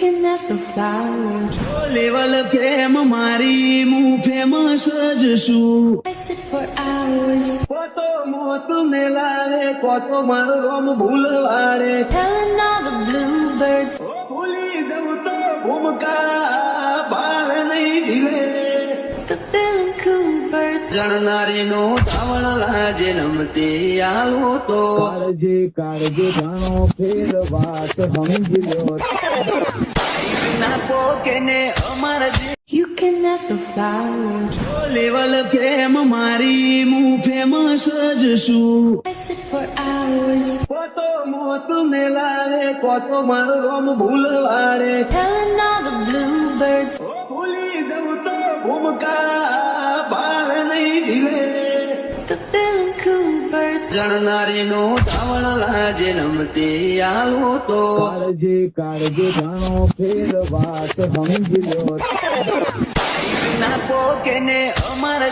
can ask the flowers. Level fame મારી હું famous જ છું. I sit for hours, કોતો મોત મેલાવે કોતો મારો રોમ ભૂલવાડે. telling all the bluebirds. ઓ ભૂલી જવું તો ભૂમકા બાર નહીં જીવે. The bill and coo birds. જણનારીનો ધાવણ લાજે નમતી આલો તો કાળજે કાળજે જાણો ફેર વાત સમજી લો. ના પોકેને અમાર જે You can ask the flowers. Level fame મારી હું ફેમસ જ છું. I sit for hours, કોતો મોત મેલાવે કોતો મારો રોમ ભૂલવાડે. telling all the bluebirds. ઓ ભૂલી જવું તો ભૂમકા બાર નહીં જીવે. The bill and coo birds. જણનારીનો ધાવણ લાજે નમતી આલો તો કાળજે કાળજે જાણો ફેર વાત સમજી લો. ના પોકેને અમાર